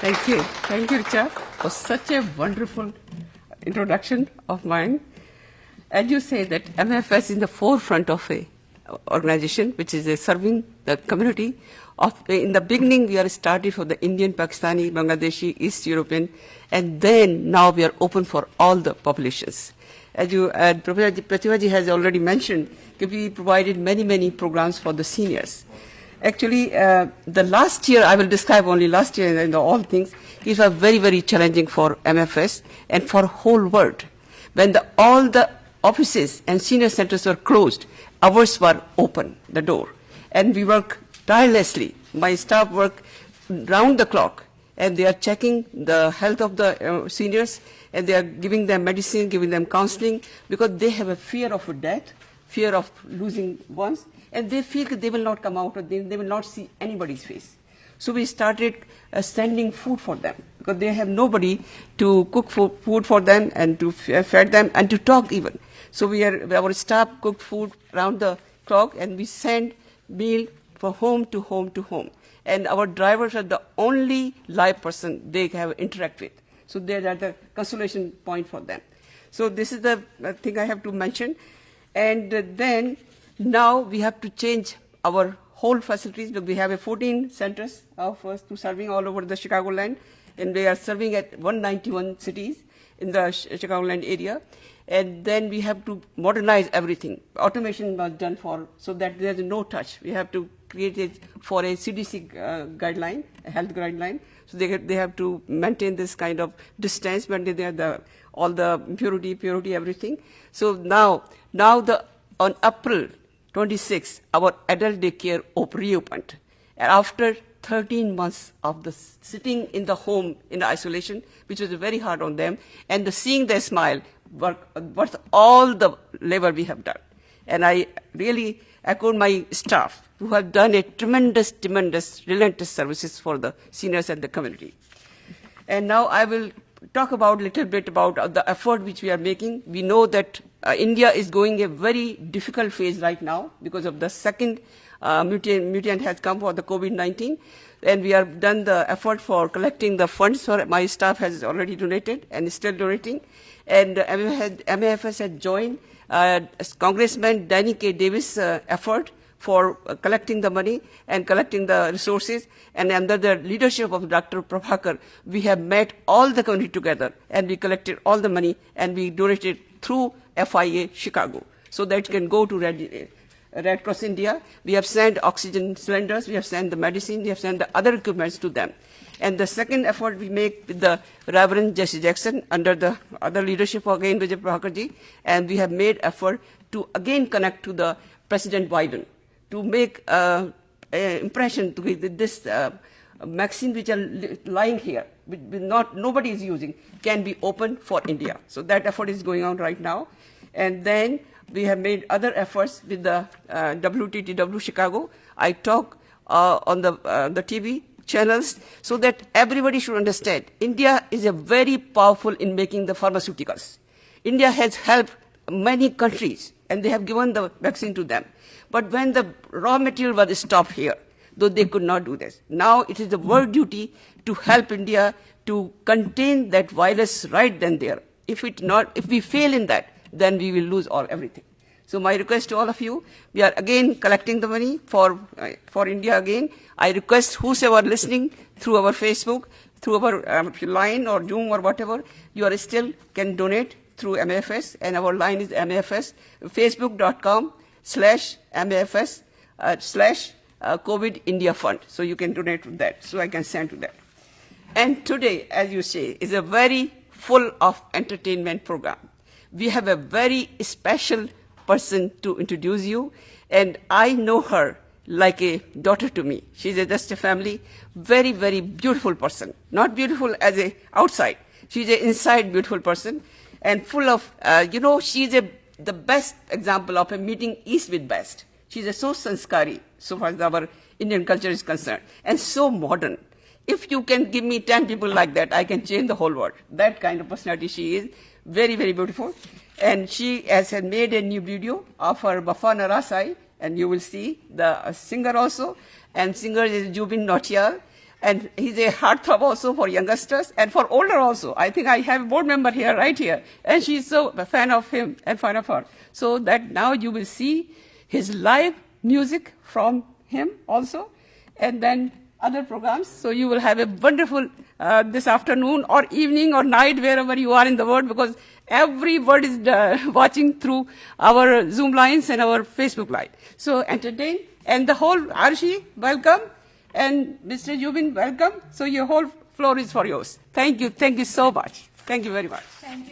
Thank you. Thank you, Richa, for such a wonderful introduction of mine. As you say that MFS is in the forefront of a organization which is serving the community. In the beginning, we are started for the Indian, Pakistani, Bangladeshi, East European, and then now we are open for all the populations. As Professor Pratibha has already mentioned, we provided many programs for the seniors. Actually, the last year, I will describe only last year and all things, it was very challenging for MFS and for whole world. When all the offices and senior centers were closed, ours were open, the door. And we work tirelessly. My staff work round the clock, and they are checking the health of the seniors, and they are giving them medicine, giving them counseling, because they have a fear of death, fear of losing ones, and they feel that they will not come out, or they will not see anybody's face. So we started sending food for them, because they have nobody to cook food for them and to feed them and to talk even. So our staff cooked food around the clock, and we send meal from home to home to home. And our drivers are the only live person they have interact with. So they are the consolation point for them. So this is the thing I have to mention. And then now we have to change our whole facilities. We have 14 centers of us to serving all over the Chicagoland, and they are serving at 191 cities in the Chicagoland area. And then we have to modernize everything. Automation was done so that there's no touch. We have to create it for a CDC guideline, a health guideline. So they have to maintain this kind of distance, maintain all the purity, everything. So now on April 26, our adult daycare reopened. And after 13 months of the sitting in the home in isolation, which was very hard on them, and seeing their smile worth all the labor we have done. And I really echo my staff who have done a tremendous, relentless services for the seniors and the community. And now I will talk about a little bit about the effort which we are making. We know that India is going a very difficult phase right now because of the second mutant has come for the COVID-19. And we have done the effort for collecting the funds. My staff has already donated and is still donating. And MAFS has joined Congressman Danny K. Davis' effort for collecting the money and collecting the resources. And under the leadership of Dr. Prabhakar, we have met all the community together, and we collected all the money, and we donated through FIA Chicago, so that it can go to Red Cross India. We have sent oxygen cylinders, we have sent the medicine, we have sent the other equipments to them. And the second effort we make with the Reverend Jesse Jackson under the other leadership of again Vijay Prabhakarji, and we have made effort to again connect to the President Biden to make an impression to this vaccine which are lying here, which nobody is using, can be open for India. So that effort is going on right now. And then we have made other efforts with the WTTW Chicago. I talk on the TV channels so that everybody should understand India is a very powerful in making the pharmaceuticals. India has helped many countries, and they have given the vaccine to them. But when the raw material was stopped here, though they could not do this, now it is the world duty to help India to contain that virus right then there. If we fail in that, then we will lose everything. So my request to all of you, we are again collecting the money for India again. I request whosoever listening through our Facebook, through our line or Zoom or whatever, you are still can donate through MAFS, and our line is MAFS, facebook.com/MAFS/COVID India Fund. So you can donate to that, so I can send to that. And today, as you say, is a very full of entertainment program. We have a very special person to introduce you, and I know her like a daughter to me. She's just a family, very beautiful person. Not beautiful as a outside. She's an inside beautiful person, and full of, she's the best example of a meeting East with West. She's so sanskari, so far as our Indian culture is concerned, and so modern. If you can give me 10 people like that, I can change the whole world. That kind of personality she is, very beautiful. And she has made a new video of her Bafana Rasai, and you will see the singer also. And singer is Jubin Nautiyal. And he's a heartthrob also for youngsters and for older also. I think I have a board member here, right here, and she's so a fan of him and fan of her. So that now you will see his live music from him also, and then other programs. So you will have a wonderful this afternoon or evening or night, wherever you are in the world, because everybody is watching through our Zoom lines and our Facebook Live. So entertain, and the whole Arshi, welcome. And Mr. Yubin, welcome. So your whole floor is for yours. Thank you so much. Thank you very much. Thank you.